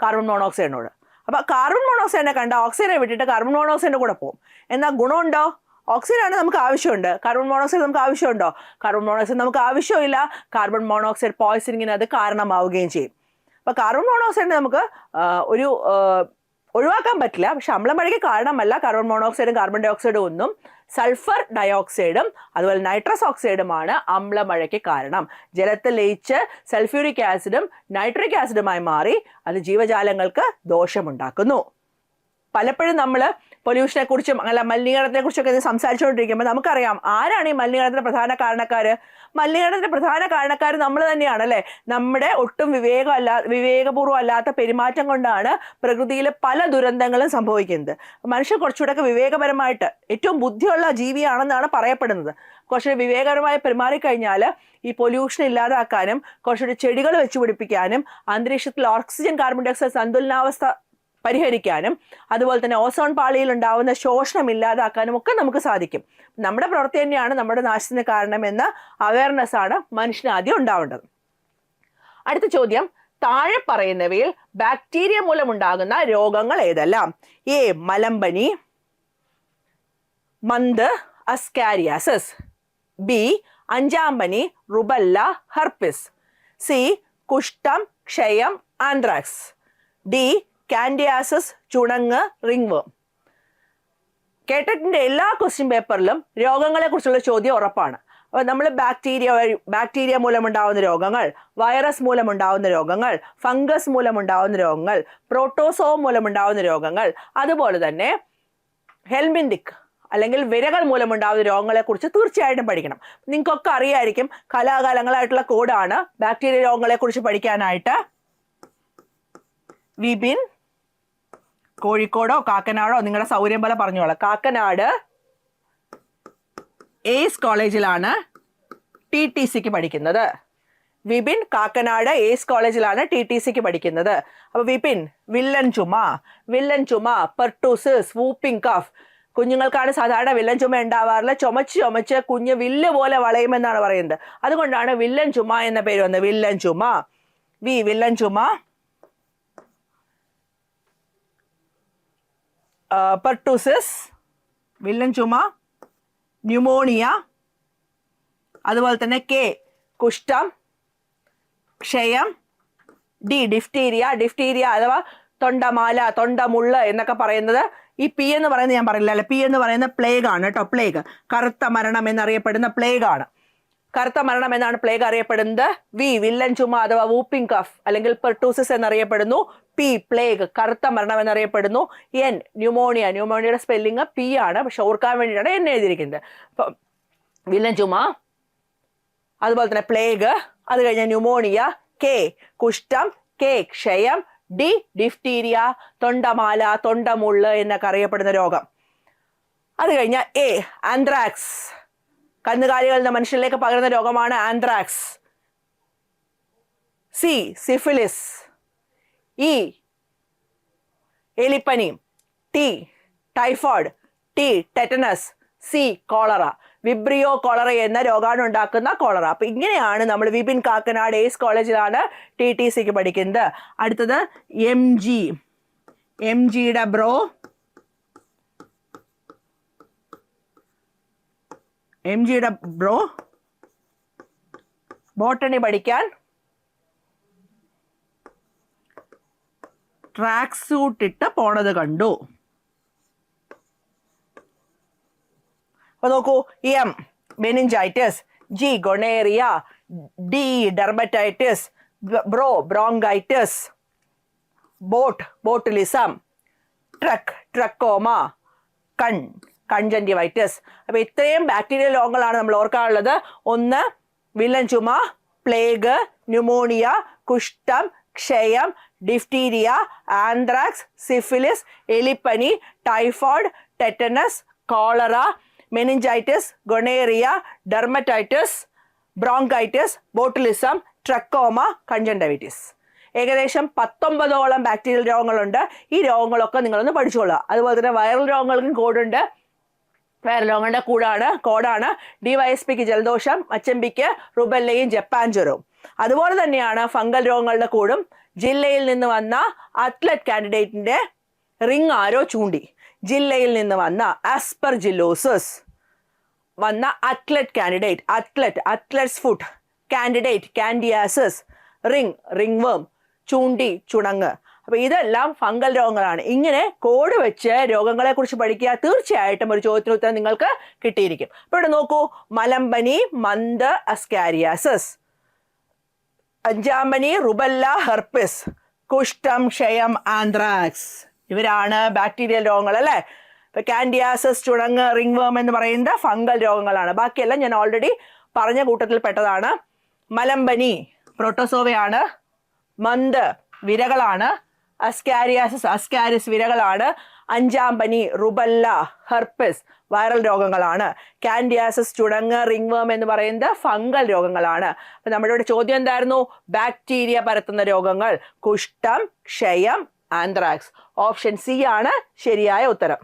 കാർബൺ മോണോക്സൈഡിനോട്. അപ്പൊ കാർബൺ മോണോക്സൈഡിനെ കണ്ട ഓക്സിജനെ വിട്ടിട്ട് കാർബൺ മോണോക്സൈഡിന്റെ കൂടെ പോകും. എന്നാൽ ഗുണമുണ്ടോ? ഓക്സിജനാണ് നമുക്ക് ആവശ്യമുണ്ട്, കാർബൺ മോണോക്സൈഡ് നമുക്ക് ആവശ്യമുണ്ടോ? കാർബൺ മോണോക്സൈഡ് നമുക്ക് ആവശ്യമില്ല. കാർബൺ മോണോക്സൈഡ് പോയ്സണിങ്ങിന് അത് കാരണമാവുകയും ചെയ്യും. അപ്പൊ കാർബൺ മോണോക്സൈഡിനെ നമുക്ക് ഒഴിവാക്കാൻ പറ്റില്ല. പക്ഷെ അമ്ലമഴയ്ക്ക് കാരണമല്ല കാർബൺ മോണോക്സൈഡും കാർബൺ ഡൈ ഓക്സൈഡും ഒന്നും. സൾഫർ ഡയോക്സൈഡും അതുപോലെ നൈട്രസ് ഓക്സൈഡുമാണ് അമ്ലമഴയ്ക്ക് കാരണം. ജലത്തിൽ ലയിച്ച് സൾഫ്യൂരിക് ആസിഡും നൈട്രിക് ആസിഡുമായി മാറി അത് ജീവജാലങ്ങൾക്ക് ദോഷമുണ്ടാക്കുന്നു. പലപ്പോഴും നമ്മൾ പൊല്യൂഷനെ കുറിച്ചും അല്ല മലിനീകരണത്തിനെ കുറിച്ചൊക്കെ സംസാരിച്ചുകൊണ്ടിരിക്കുമ്പോൾ നമുക്കറിയാം ആരാണ് ഈ മലിനീകരണത്തിന്റെ പ്രധാന കാരണക്കാര്. മലിനീകരണത്തിന്റെ പ്രധാന കാരണക്കാർ നമ്മൾ തന്നെയാണ് അല്ലേ. നമ്മുടെ ഒട്ടും വിവേകപൂർവ്വം അല്ലാത്ത പെരുമാറ്റം കൊണ്ടാണ് പ്രകൃതിയിൽ പല ദുരന്തങ്ങളും സംഭവിക്കുന്നത്. മനുഷ്യർ കുറച്ചുകൂടെ വിവേകപരമായിട്ട് ഏറ്റവും ബുദ്ധിയുള്ള ജീവിയാണെന്നാണ് പറയപ്പെടുന്നത്. കുറച്ചുകൂടി വിവേകപരമായി പെരുമാറിക്കഴിഞ്ഞാൽ ഈ പൊല്യൂഷൻ ഇല്ലാതാക്കാനും കുറച്ചുകൂടി ചെടികൾ വെച്ചുപിടിപ്പിക്കാനും അന്തരീക്ഷത്തിൽ ഓക്സിജൻ കാർബൺ ഡൈ ഓക്സൈഡ് സന്തുലനാവസ്ഥ പരിഹരിക്കാനും അതുപോലെ തന്നെ ഓസോൺ പാളിയിൽ ഉണ്ടാവുന്ന ശോഷണം ഇല്ലാതാക്കാനും ഒക്കെ നമുക്ക് സാധിക്കും. നമ്മുടെ പ്രവൃത്തി തന്നെയാണ് നമ്മുടെ നാശത്തിന് കാരണമെന്ന അവയർനെസ് ആണ് മനുഷ്യന് ആദ്യം ഉണ്ടാവേണ്ടത്. അടുത്ത ചോദ്യം, താഴെ പറയുന്നവയിൽ ബാക്ടീരിയ മൂലമുണ്ടാകുന്ന രോഗങ്ങൾ ഏതെല്ലാം? എ മലമ്പനി, മന്ത് അസ്കാരിയാസിസ്, ബി അഞ്ചാമ്പനി റുബല്ല ഹെർപ്പിസ്, സി കുഷ്ഠം ക്ഷയം ആന്ത്രാക്സ്, ഡി കാൻഡിയാസിസ് ചുണങ്ങ് റിംഗ്വേം. കേട്ടറ്റിന്റെ എല്ലാ ക്വസ്റ്റ്യൻ പേപ്പറിലും രോഗങ്ങളെ കുറിച്ചുള്ള ചോദ്യം ഉറപ്പാണ്. അപ്പോൾ നമ്മൾ ബാക്ടീരിയ മൂലമുണ്ടാവുന്ന രോഗങ്ങൾ, വൈറസ് മൂലമുണ്ടാവുന്ന രോഗങ്ങൾ, ഫംഗസ് മൂലമുണ്ടാവുന്ന രോഗങ്ങൾ, പ്രോട്ടോസോം മൂലമുണ്ടാവുന്ന രോഗങ്ങൾ, അതുപോലെ തന്നെ ഹെൽമിന്തിക് അല്ലെങ്കിൽ വിരകൾ മൂലമുണ്ടാവുന്ന രോഗങ്ങളെ കുറിച്ച് തീർച്ചയായിട്ടും പഠിക്കണം. നിങ്ങൾക്കൊക്കെ അറിയായിരിക്കും, കലാകാലങ്ങളായിട്ടുള്ള കോഡാണ് ബാക്ടീരിയ രോഗങ്ങളെ കുറിച്ച് പഠിക്കാനായിട്ട്. വിപിൻ, കോഴിക്കോടോ കാക്കനാടോ നിങ്ങളുടെ സൗകര്യം പോലെ പറഞ്ഞോളാം. കാക്കനാട് എയ്സ് കോളേജിലാണ് TTCക്ക് പഠിക്കുന്നത്. വിപിൻ കാക്കനാട് എയ്സ് കോളേജിലാണ് TTCക്ക് പഠിക്കുന്നത്. അപ്പൊ വിപിൻ വില്ലൻ ചുമ, പെർട്ടൂസിസ്, വൂപ്പിംഗ് കഫ്. കുഞ്ഞുങ്ങൾക്കാണ് സാധാരണ വില്ലൻ ചുമ ഉണ്ടാവാറില്ല. ചുമച്ച് കുഞ്ഞ് വില്ല് പോലെ വളയുമെന്നാണ് പറയുന്നത്. അതുകൊണ്ടാണ് വില്ലൻ ചുമ എന്ന പേര് വന്നത്. വില്ലൻ ചുമ. വില്ലൻ ചുമ, പെർട്ടൂസിസ് വില്ലൻ ചുമ, ന്യൂമോണിയ, അതുപോലെ തന്നെ കെ കുഷ്ഠം, ക്ഷയം, ഡി ഡിഫ്തീരിയ അഥവാ തൊണ്ടമാല, തൊണ്ടമുള്ള് എന്നൊക്കെ പറയുന്നത്. ഈ പി എന്ന് പറയുന്നത് ഞാൻ പറയില്ല അല്ലെ, പി എന്ന് പറയുന്ന പ്ലേഗ് ആണ് കേട്ടോ. പ്ലേഗ് കറുത്ത മരണം എന്നറിയപ്പെടുന്ന പ്ലേഗ് ആണ്. കറുത്ത മരണം എന്നാണ് പ്ലേഗ് അറിയപ്പെടുന്നത്. വില്ലൻ ചുമ അഥവാ വൂപ്പിംഗ് കഫ് അല്ലെങ്കിൽ പെർട്ടൂസിസ് എന്നറിയപ്പെടുന്നു. പി പ്ലേഗ് കറുത്ത മരണം എന്നറിയപ്പെടുന്നു. എൻ ന്യൂമോണിയയുടെ സ്പെല്ലിങ് പി ആണ്, പക്ഷെ ഓർക്കാൻ വേണ്ടിയിട്ടാണ് എൻ എഴുതിയിരിക്കുന്നത്. അപ്പം വില്ലൻ ചുമ, അതുപോലെ തന്നെ പ്ലേഗ്, അത് കഴിഞ്ഞ ന്യൂമോണിയ, കെ കുഷ്ഠം, കെ ക്ഷയം, ഡി ഡിഫ്തീരിയ തൊണ്ടമാല, തൊണ്ടമുള്ള് എന്നൊക്കെ അറിയപ്പെടുന്ന രോഗം. അത് കഴിഞ്ഞ എ ആന്ത്രാക്സ്, കന്നുകാലികളിൽ നിന്ന് മനുഷ്യരിലേക്ക് പകരുന്ന രോഗമാണ് ആന്ത്രാക്സ്. സി സിഫിലിസ്, ഇ എലിപ്പനി, T typhoid, T tetanus, C cholera. Vibrio cholera എന്ന രോഗാണു ഉണ്ടാക്കുന്ന കോളറ. അപ്പൊ ഇങ്ങനെയാണ് നമ്മൾ വിപിൻ കാക്കനാട് എയ്സ് കോളേജിലാണ് TTCക്ക് പഠിക്കുന്നത്. അടുത്തത് എം ജിയുടെ ബ്രോ ബോട്ടണി പഠിക്കാൻ ട്രാക്ക് സൂട്ട് ഇട്ട് പോണത് കണ്ടു. അപ്പൊ നോക്കൂ, M meningitis, G gonorrhoea, D dermatitis, bronchitis, botulism, trachoma, conjunctivitis. അപ്പൊ ഇത്രയും ബാക്ടീരിയൽ രോഗങ്ങളാണ് നമ്മൾ ഓർക്കാനുള്ളത്. ഒന്ന് വില്ലൻ ചുമ, പ്ലേഗ്, ന്യൂമോണിയ, കുഷ്ഠം, ക്ഷയം, ഡിഫ്തീരിയ, ആന്ത്രാക്സ്, സിഫിലിസ്, എലിപ്പനി, typhoid, tetanus, cholera, meningitis, gonorrhoea, dermatitis, bronchitis, botulism, trachoma, conjunctivitis. ഏകദേശം 19ഓളം ബാക്ടീരിയൽ രോഗങ്ങളുണ്ട്. ഈ രോഗങ്ങളൊക്കെ നിങ്ങളൊന്ന് പഠിച്ചോളുക. അതുപോലെ തന്നെ വൈറൽ രോഗങ്ങൾക്കും കോഡുണ്ട്. വൈറൽ രോഗങ്ങളുടെ കോഡാണ് DYSPക്ക് ജലദോഷം, മച്ചമ്പിക്ക് റുബെല്ലയും ജപ്പാൻ ജ്വരവും. അതുപോലെ തന്നെയാണ് ഫംഗൽ രോഗങ്ങളുടെ കോഡും. ജില്ലയിൽ നിന്ന് വന്ന അത്ലറ്റ് കാൻഡിഡേറ്റിന്റെ റിംഗ് ആരോ ചൂണ്ടി. ജില്ലയിൽ നിന്ന് വന്ന ആസ്പെർജില്ലോസിസ് വന്ന athlete candidate, athletes foot candidate, candidiasis, ringworm, ചൂണ്ടി, ചുണങ്ങ്. അപ്പൊ ഇതെല്ലാം ഫംഗൽ രോഗങ്ങളാണ്. ഇങ്ങനെ കോഡ് വെച്ച് രോഗങ്ങളെ കുറിച്ച് പഠിക്കുക. തീർച്ചയായിട്ടും ഒരു ചോദ്യത്തിന് ഉത്തരം നിങ്ങൾക്ക് കിട്ടിയിരിക്കും. അപ്പൊ ഇവിടെ നോക്കൂ, മലമ്പനി, മന്ത്, അസ്കാരിയാസിസ്. അഞ്ചാം പനി റുബെല്ല, ഹെർപ്പിസ്. കുഷ്ഠം, ക്ഷയം, ആന്ത്രാക്സ്. ഇവരാണ് ബാക്ടീരിയൽ രോഗങ്ങൾ അല്ലേ. ഇപ്പൊ കാൻഡിയാസിസ്, ചുണങ്ങ്, റിംഗ് വേം എന്ന് പറയുന്നത് ഫംഗൽ രോഗങ്ങളാണ്. ബാക്കിയെല്ലാം ഞാൻ ഓൾറെഡി പറഞ്ഞ കൂട്ടത്തിൽ പെട്ടതാണ്. മലമ്പനി പ്രോട്ടോസോവയാണ്, മന്ത് വിരകളാണ്, അസ്കാരിസ് വിരകളാണ്, അഞ്ചാം പനി റുബെല്ല, ഹെർപ്പിസ് വൈറൽ രോഗങ്ങളാണ്, കാൻഡിയാസിസ്, ചുണങ്ങ്, റിംഗ് വേം എന്ന് പറയുന്നത് ഫംഗൽ രോഗങ്ങളാണ്. അപ്പൊ നമ്മുടെ ഇവിടെ ചോദ്യം എന്തായിരുന്നു? ബാക്ടീരിയ പരത്തുന്ന രോഗങ്ങൾ, കുഷ്ഠം, ക്ഷയം, ആന്ത്രാക്സ്. ഓപ്ഷൻ സി ആണ് ശരിയായ ഉത്തരം.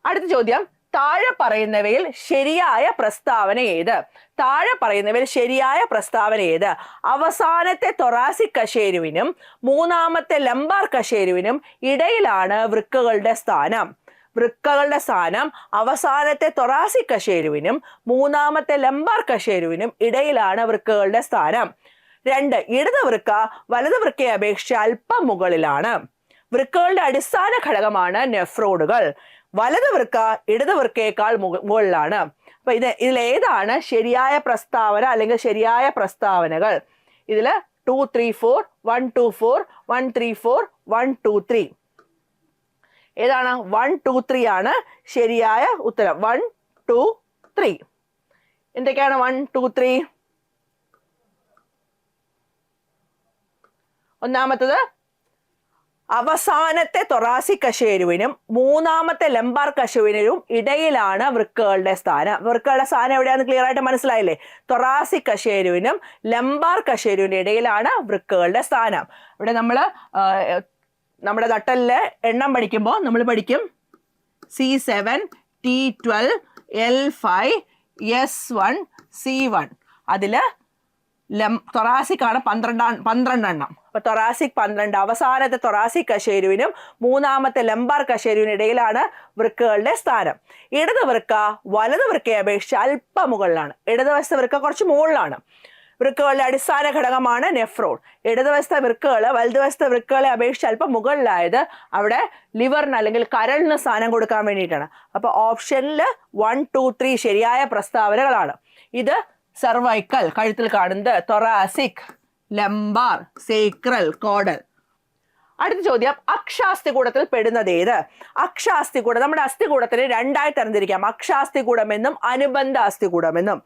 അടുത്ത ചോദ്യം, താഴെ പറയുന്നവയിൽ ശരിയായ പ്രസ്താവന ഏത്? അവസാനത്തെ തൊറാസിക് കശേരുവിനും മൂന്നാമത്തെ ലംബാർ കശേരുവിനും ഇടയിലാണ് വൃക്കകളുടെ സ്ഥാനം. അവസാനത്തെ തൊറാസിക് കശേരുവിനും മൂന്നാമത്തെ ലംബാർ കശേരുവിനും ഇടയിലാണ് വൃക്കകളുടെ സ്ഥാനം. 2. ഇടത് വൃക്ക വലത് വൃക്കയെ അപേക്ഷിച്ച് അല്പം മുകളിലാണ്. വൃക്കകളുടെ അടിസ്ഥാന ഘടകമാണ് നെഫ്രോണുകൾ. വലത് വൃക്ക ഇടത് വൃക്കയേക്കാൾ മുകളിലാണ്. അപ്പൊ ഇതിലേതാണ് ശരിയായ പ്രസ്താവന അല്ലെങ്കിൽ ശരിയായ പ്രസ്താവനകൾ? ഇതില് 2, 3, 4, 1, 2, 4, 1, 3, 4, 1, 2, 3. ഏതാണ്? 1, 2, 3 ആണ് ശരിയായ ഉത്തരം. 1, 2, 3. എന്തൊക്കെയാണ് 1, 2, 3? ഒന്നാമത്തത്, അവസാനത്തെ തൊറാസിക് കശേരുവിനും മൂന്നാമത്തെ ലംബാർ കശേരുവിനും ഇടയിലാണ് വൃക്കകളുടെ സ്ഥാനം. വൃക്കകളുടെ സ്ഥാനം എവിടെയാണെന്ന് ക്ലിയർ ആയിട്ട് മനസ്സിലായില്ലേ? തൊറാസിക് കശേരുവിനും ലംബാർ കശേരുവിനും ഇടയിലാണ് വൃക്കകളുടെ സ്ഥാനം. ഇവിടെ നമ്മുടെ നട്ടലിലെ എണ്ണം പഠിക്കുമ്പോൾ നമ്മൾ പഠിക്കും C7, T12, L5, S1, C1. അതില് തൊറാസിക് ആണ് 12 എണ്ണം. അപ്പൊ തൊറാസിക് 12. അവസാനത്തെ തൊറാസിക് കശേരുവിനും മൂന്നാമത്തെ ലംബാർ കശേരുവിനും ഇടയിലാണ് വൃക്കകളുടെ സ്ഥാനം. ഇടത് വൃക്ക വലത് വൃക്കയെ അപേക്ഷിച്ച് അല്പം മുകളിലാണ്. ഇടതുവശത്തെ വൃക്ക കുറച്ച് മുകളിലാണ്. വൃക്കകളുടെ അടിസ്ഥാന ഘടകമാണ് നെഫ്രോൺ. ഇടതുവശത്തെ വൃക്കകൾ വലതുവശത്തെ വൃക്കകളെ അപേക്ഷിച്ച് അല്പം മുകളിലായത് അവിടെ ലിവറിന് അല്ലെങ്കിൽ കരളിന് സ്ഥാനം കൊടുക്കാൻ വേണ്ടിയിട്ടാണ്. അപ്പൊ ഓപ്ഷനിൽ 1, 2, 3 ശരിയായ പ്രസ്താവനകളാണ്. ഇത് സർവൈക്കൽ കഴുത്തിൽ കാണുന്നത്, തൊറാസിക്, ലംബാർ, സേക്രൽ, കോഡൽ. അടുത്ത ചോദ്യം, അക്ഷാസ്ഥികൂടത്തിൽ പെടുന്നത് ഏത്? അക്ഷാസ്ഥികൂടം, നമ്മുടെ അസ്ഥികൂടത്തിന് 2ആയി തരംതിരിക്കാം. അക്ഷാസ്ഥികൂടമെന്നും അനുബന്ധ അസ്ഥികൂടമെന്നും.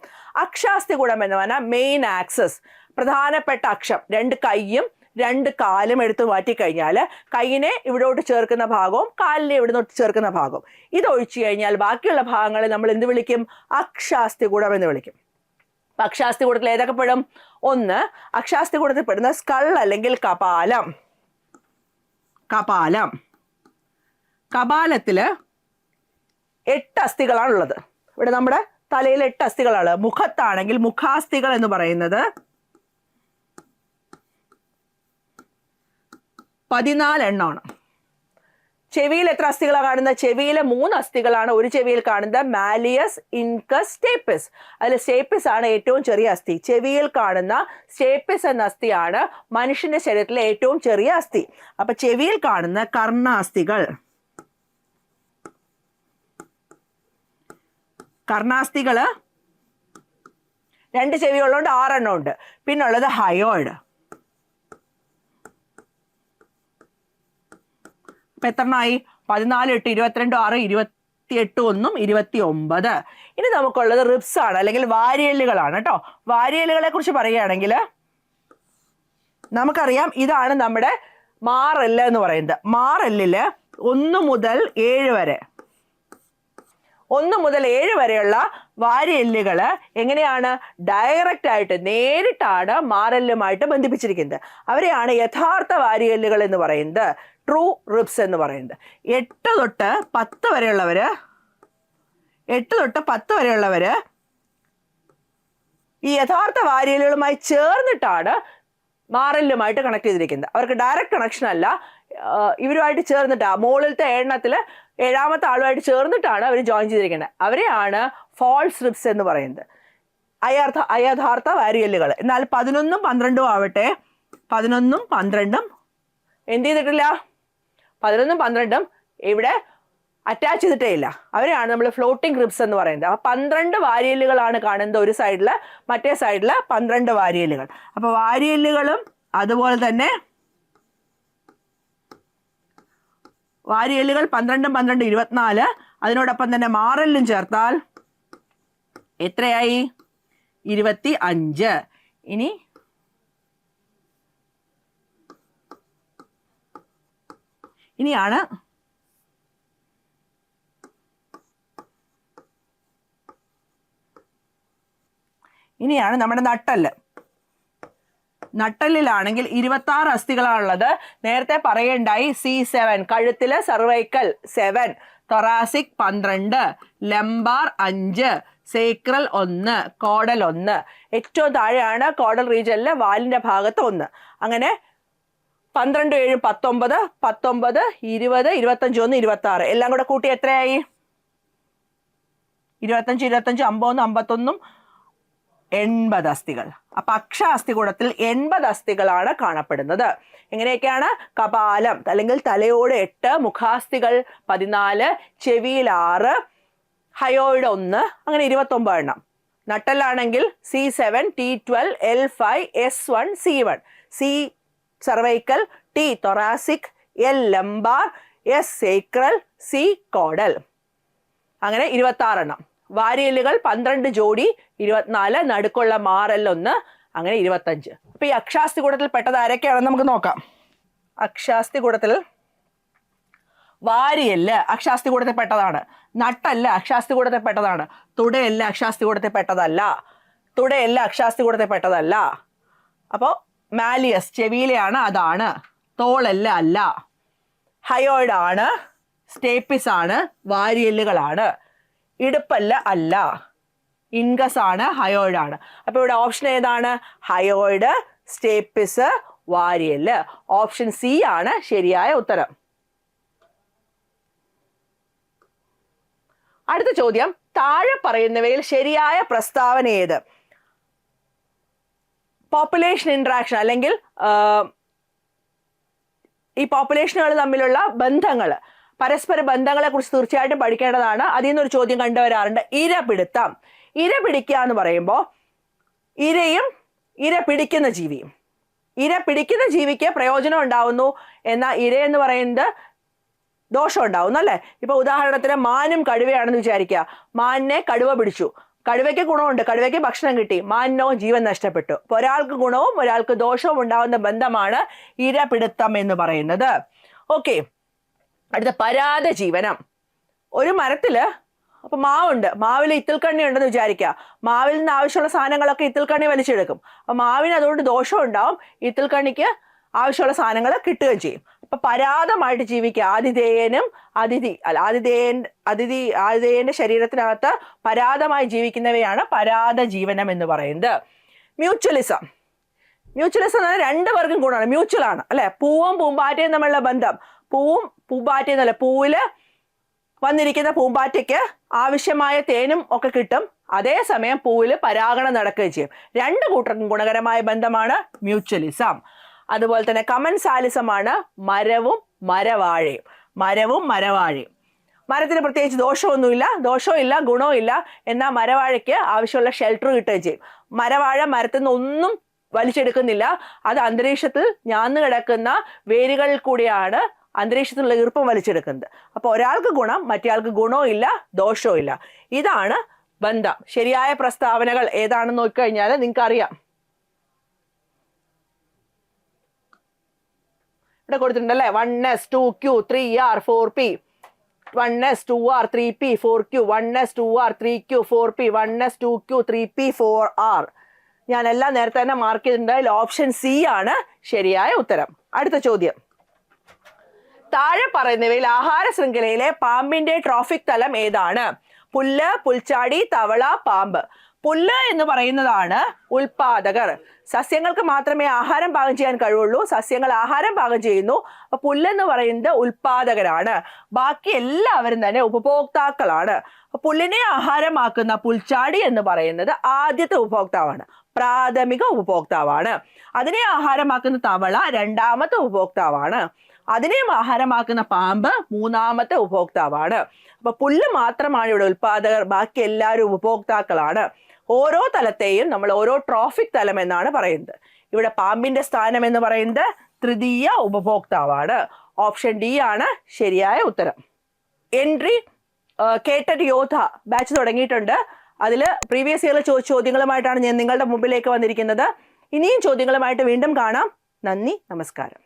അക്ഷാസ്ഥികൂടം എന്ന് പറഞ്ഞാൽ മെയിൻ ആക്സസ്, പ്രധാനപ്പെട്ട അക്ഷം, 2 കൈയും 2 കാലും എടുത്ത് മാറ്റിക്കഴിഞ്ഞാൽ കൈയിനെ ഇവിടോട്ട് ചേർക്കുന്ന ഭാഗവും കാലിനെ ഇവിടുന്നോട്ട് ചേർക്കുന്ന ഭാഗവും ഇതൊഴിച്ചു കഴിഞ്ഞാൽ ബാക്കിയുള്ള ഭാഗങ്ങളെ നമ്മൾ എന്ത് വിളിക്കും? അക്ഷാസ്ഥികൂടം എന്ന് വിളിക്കും. അക്ഷാസ്ഥികൂടത്തിൽ ഏതൊക്കെ പെടും? 1. അക്ഷാസ്ഥികൂടത്തിൽ പെടുന്ന സ്കൾ അല്ലെങ്കിൽ കപാലം. കപാലത്തില് 8 അസ്ഥികളാണുള്ളത്. ഇവിടെ നമ്മുടെ തലയിൽ 8 അസ്ഥികളാണ്. മുഖത്താണെങ്കിൽ മുഖാസ്ഥികൾ എന്ന് പറയുന്നത് 14 എണ്ണമാണ്. ചെവിയിൽ എത്ര അസ്ഥികളാണ് കാണുന്നത്? ചെവിയിലെ 3 അസ്ഥികളാണ് ഒരു ചെവിയിൽ കാണുന്നത്. Malleus, incus, stapes. അതിൽ സ്റ്റേപ്പിസ് ആണ് ഏറ്റവും ചെറിയ അസ്ഥി. ചെവിയിൽ കാണുന്ന സ്റ്റേപ്പിസ് എന്ന അസ്ഥിയാണ് മനുഷ്യന്റെ ശരീരത്തിലെ ഏറ്റവും ചെറിയ അസ്ഥി. അപ്പൊ ചെവിയിൽ കാണുന്ന കർണാസ്ഥികൾ, കർണാസ്ഥികള് 2 ചെവി ഉള്ളതുകൊണ്ട് 6 എണ്ണം ഉണ്ട്. പിന്നുള്ളത് ഹയോയിഡ്. അപ്പൊ എത്രണ്ണമായി? 14, 8, 22, 6, 28, 1, 29. ഇനി നമുക്കുള്ളത് റിബ്സ് ആണ്, അല്ലെങ്കിൽ വാരിയെല്ലുകളാണ് കേട്ടോ. വാരിയെല്ലുകളെ കുറിച്ച് പറയുകയാണെങ്കിൽ നമുക്കറിയാം ഇതാണ് നമ്മുടെ മാറെല്ല് എന്ന് പറയുന്നത്. മാറെല്ലില് 1 മുതൽ 7 വരെ 1 മുതൽ 7 വരെയുള്ള വാരിയെല്ലുകള് എങ്ങനെയാണ്? ഡയറക്റ്റ് ആയിട്ട് നേരിട്ടാണ് മാറെല്ലുമായിട്ട് ബന്ധിപ്പിച്ചിരിക്കുന്നത്. അവരെയാണ് യഥാർത്ഥ വാരിയെല്ലുകൾ എന്ന് പറയുന്നത്, ട്രൂ റിബ്സ് എന്ന് പറയുന്നത്. 8 തൊട്ട് 10 വരെയുള്ളവര് ഈ യഥാർത്ഥ വാരിയെല്ലുകളുമായി ചേർന്നിട്ടാണ് മാറെല്ലുമായിട്ട് കണക്ട് ചെയ്തിരിക്കുന്നത്. അവർക്ക് ഡയറക്റ്റ് കണക്ഷൻ അല്ല, ഇവരുമായിട്ട് ചേർന്നിട്ടാണ്. മുകളിലത്തെ എണ്ണത്തില് 7ാമത്തെ ആളുമായിട്ട് ചേർന്നിട്ടാണ് അവർ ജോയിൻ ചെയ്തിരിക്കുന്നത്. അവരെയാണ് ഫാൾസ് റിബ്സ് എന്ന് പറയുന്നത്, അയഥാർത്ഥ വാരിയെല്ലുകൾ. എന്നാൽ 11ഉം 12ഉം ആവട്ടെ, 11ഉം 12ഉം എന്ത് ചെയ്തിട്ടില്ല? 11ഉം 12ഉം ഇവിടെ അറ്റാച്ച് ചെയ്തിട്ടേ ഇല്ല. അവരെയാണ് നമ്മൾ ഫ്ലോട്ടിംഗ് റിബ്സ് എന്ന് പറയുന്നത്. അപ്പൊ 12 വാരിയെല്ലുകളാണ് കാണുന്നത് ഒരു സൈഡില്, മറ്റേ സൈഡില് 12 വാരിയെല്ലുകൾ. അപ്പൊ വാരിയെല്ലുകളും അതുപോലെ തന്നെ വാരിയെല്ലുകൾ 12ഉം 12ഉം 24. അതിനോടൊപ്പം തന്നെ മാറെല്ലും ചേർത്താൽ എത്രയായി? 25. ഇനിയാണ് നമ്മുടെ നട്ടെല്ല്. നട്ടെല്ലിലാണെങ്കിൽ 26 അസ്ഥികളാണുള്ളത്. നേരത്തെ പറയണ്ടായി C7, കഴുത്തില് cervical 7, thoracic 12, lumbar 5, sacral 1, caudal 1. ഏറ്റവും താഴെയാണ് കോഡൽ റീജിയനിലെ വാലിന്റെ ഭാഗത്ത് 1. അങ്ങനെ 12, 7, 19, 19, 20, 25, 1, 26. എല്ലാം കൂടെ കൂട്ടി എത്രയായി? 25, 25, 51, 51, 80 അസ്ഥികൾ. അപ്പൊ അക്ഷാസ്ഥികൂടത്തിൽ 80 അസ്ഥികളാണ് കാണപ്പെടുന്നത്. എങ്ങനെയൊക്കെയാണ്? കപാലം അല്ലെങ്കിൽ തലയോട് 8, മുഖാസ്ഥികൾ 14, ചെവിയിൽ 6, ഹയോയിഡ് 1, അങ്ങനെ 29 എണ്ണം. നട്ടലാണെങ്കിൽ C7, T12, L5, S1, C1, C cervical, T thoracic, L lumbar, S sacral, C caudal. അങ്ങനെ 26 എണ്ണം. വാരിയെല്ലുകൾ 12 ജോഡി, 24, നടുക്കുള്ള മാറെല്ല് 1, അങ്ങനെ 25. അപ്പൊ ഈ അക്ഷാസ്ഥികൂടത്തിൽ പെട്ടത് ആരൊക്കെയാണെന്ന് നമുക്ക് നോക്കാം. അക്ഷാസ്ഥികൂടത്തിൽ വാരിയെല്ല് അക്ഷാസ്ഥികൂടത്തിൽ പെട്ടതാണ്. നട്ടല്ല അക്ഷാസ്ഥികൂടത്തിൽ പെട്ടതാണ്. തുടയല്ല അക്ഷാസ്ഥികൂടത്തിൽ പെട്ടതല്ല. അപ്പോ മാലിയസ് ചെവിയിലെയാണ്, അതാണ്. തോളല്ല, അല്ല. ഹയോയിഡ് ആണ്, സ്റ്റേപ്പിസ് ആണ്, വാരിയെല്ലുകളാണ്. ഇടുപ്പല്ല, അല്ല. ഇൻകസ് ആണ്, ഹയോയിഡ് ആണ്. അപ്പൊ ഇവിടെ ഓപ്ഷൻ ഏതാണ്? ഹയോയിഡ്, സ്റ്റേപ്പിസ്, വാരിയെല്ല്. ഓപ്ഷൻ സി ആണ് ശരിയായ ഉത്തരം. അടുത്ത ചോദ്യം, താഴെ പറയുന്നവയിൽ ശരിയായ പ്രസ്താവന ഏത്? പോപ്പുലേഷൻ ഇന്ററാക്ഷൻ അല്ലെങ്കിൽ ഈ പോപ്പുലേഷനുകൾ തമ്മിലുള്ള ബന്ധങ്ങൾ, പരസ്പര ബന്ധങ്ങളെ കുറിച്ച് തീർച്ചയായിട്ടും പഠിക്കേണ്ടതാണ്. അതിൽ നിന്നൊരു ചോദ്യം കണ്ടുവരാറുണ്ട്. ഇരപിടുത്തം. ഇര പിടിക്കുക എന്ന് പറയുമ്പോൾ ഇരയും ഇര പിടിക്കുന്ന ജീവിയും. ഇര പിടിക്കുന്ന ജീവിക്ക് പ്രയോജനം ഉണ്ടാവുന്നു, എന്നാൽ ഇര എന്ന് പറയുന്നത് ദോഷം ഉണ്ടാവുന്നു അല്ലേ? ഇപ്പൊ ഉദാഹരണത്തിന് മാനും കടുവയാണെന്ന് വിചാരിക്കുക. മാനിനെ കടുവ പിടിച്ചു. കടുവയ്ക്ക് ഗുണമുണ്ട്, കടുവയ്ക്ക് ഭക്ഷണം കിട്ടി, മാനിനോ ജീവൻ നഷ്ടപ്പെട്ടു. അപ്പൊ ഒരാൾക്ക് ഗുണവും ഒരാൾക്ക് ദോഷവും ഉണ്ടാവുന്ന ബന്ധമാണ് ഇരപിടുത്തം എന്ന് പറയുന്നത്. ഓക്കെ, അടുത്ത പരാത ജീവനം. ഒരു മരത്തില് അപ്പൊ മാവുണ്ട്, മാവിൽ ഇത്തിൽക്കണ്ണി ഉണ്ടെന്ന് വിചാരിക്കുക. മാവിൽ നിന്ന് ആവശ്യമുള്ള സാധനങ്ങളൊക്കെ ഇത്തിൽക്കണ്ണി വലിച്ചെടുക്കും. അപ്പൊ മാവിന് അതുകൊണ്ട് ദോഷം ഉണ്ടാവും, ഇത്തിൽക്കണ്ണിക്ക് ആവശ്യമുള്ള സാധനങ്ങൾ കിട്ടുകയും ചെയ്യും. അപ്പൊ പരാതമായിട്ട് ജീവിക്കുക. ആതിഥേയനും ആതിഥേയന്റെ ശരീരത്തിനകത്ത് പരാതമായി ജീവിക്കുന്നവയാണ് പരാത ജീവനം എന്ന് പറയുന്നത്. മ്യൂച്വലിസം എന്ന് പറഞ്ഞാൽ രണ്ട് പേർക്കും ഗുണമാണ്, മ്യൂച്വൽ ആണ് അല്ലെ. പൂവും പൂമ്പാറ്റയും തമ്മിലുള്ള ബന്ധം, പൂവും പൂമ്പാറ്റയും എന്നല്ല, പൂവില് വന്നിരിക്കുന്ന പൂമ്പാറ്റയ്ക്ക് ആവശ്യമായ തേനും ഒക്കെ കിട്ടും, അതേസമയം പൂവില് പരാഗണം നടക്കുകയും ചെയ്യും. രണ്ട് കൂട്ടർക്കും ഗുണകരമായ ബന്ധമാണ് മ്യൂച്വലിസം. അതുപോലെ തന്നെ കമൻസാലിസമാണ് മരവും മരവാഴയും. മരത്തിന് പ്രത്യേകിച്ച് ദോഷവും ഇല്ല, ഗുണവും ഇല്ല. എന്നാൽ മരവാഴയ്ക്ക് ആവശ്യമുള്ള ഷെൽട്ടർ കിട്ടുകയും ചെയ്യും. മരവാഴ മരത്തിൽ നിന്ന് ഒന്നും വലിച്ചെടുക്കുന്നില്ല, അത് അന്തരീക്ഷത്തിൽ ഞാന്നു കിടക്കുന്ന വേരുകളിൽ കൂടിയാണ് അന്തരീക്ഷത്തിലുള്ള ഈർപ്പം വലിച്ചെടുക്കുന്നത്. അപ്പൊ ഒരാൾക്ക് ഗുണം, മറ്റേയാൾക്ക് ഗുണവും ഇല്ല, ദോഷവും ഇല്ല. ഇതാണ് ബന്ധം. ശരിയായ പ്രസ്താവനകൾ ഏതാണെന്ന് നോക്കിക്കഴിഞ്ഞാൽ നിങ്ങൾക്ക് അറിയാം. ഇവിടെ കൊടുത്തിട്ടുണ്ടല്ലേ, 1s 2q 3r 4p, 1s 2r 3p 4q, 1s 2r 3q 4p, 1s 2q 3p 4r. ഞാൻ എല്ലാം നേരത്തെ തന്നെ മാർക്ക് ചെയ്തിട്ടുണ്ട്. അതിൽ ഓപ്ഷൻ സി ആണ് ശരിയായ ഉത്തരം. അടുത്ത ചോദ്യം, താഴെ പറയുന്നവയിൽ ആഹാര ശൃംഖലയിലെ പാമ്പിന്റെ ട്രോഫിക് തലം ഏതാണ്? പുല്ല്, പുൽച്ചാടി, തവള, പാമ്പ്. പുല്ല് എന്ന് പറയുന്നതാണ് ഉൽപാദകർ. സസ്യങ്ങൾക്ക് മാത്രമേ ആഹാരം പാകം ചെയ്യാൻ കഴിവുള്ളൂ, സസ്യങ്ങൾ ആഹാരം പാകം ചെയ്യുന്നു. അപ്പൊ പുല്ലെന്ന് പറയുന്നത് ഉൽപാദകരാണ്, ബാക്കി എല്ലാവരും തന്നെ ഉപഭോക്താക്കളാണ്. പുല്ലിനെ ആഹാരമാക്കുന്ന പുൽച്ചാടി എന്ന് പറയുന്നത് ആദ്യത്തെ ഉപഭോക്താവാണ്, പ്രാഥമിക ഉപഭോക്താവാണ്. അതിനെ ആഹാരമാക്കുന്ന തവള രണ്ടാമത്തെ ഉപഭോക്താവാണ്. അതിനെയും ആഹാരമാക്കുന്ന പാമ്പ് മൂന്നാമത്തെ ഉപഭോക്താവാണ്. അപ്പൊ പുല്ല് മാത്രമാണ് ഇവിടെ ഉൽപാദകർ, ബാക്കി എല്ലാവരും ഉപഭോക്താക്കളാണ്. ഓരോ തലത്തെയും നമ്മൾ ഓരോ ട്രോഫിക് തലം എന്നാണ് പറയുന്നത്. ഇവിടെ പാമ്പിന്റെ സ്ഥാനം എന്ന് പറയുന്നത് തൃതീയ ഉപഭോക്താവാണ്. ഓപ്ഷൻ ഡി ആണ് ശരിയായ ഉത്തരം. എൻട്രി കേട്ടറ്റ് യോധ ബാച്ച് തുടങ്ങിയിട്ടുണ്ട്. അതിൽ പ്രീവിയസ് ഇയറിൽ ചോദിച്ച ചോദ്യങ്ങളുമായിട്ടാണ് ഞാൻ നിങ്ങളുടെ മുമ്പിലേക്ക് വന്നിരിക്കുന്നത്. ഇനിയും ചോദ്യങ്ങളുമായിട്ട് വീണ്ടും കാണാം. നന്ദി, നമസ്കാരം.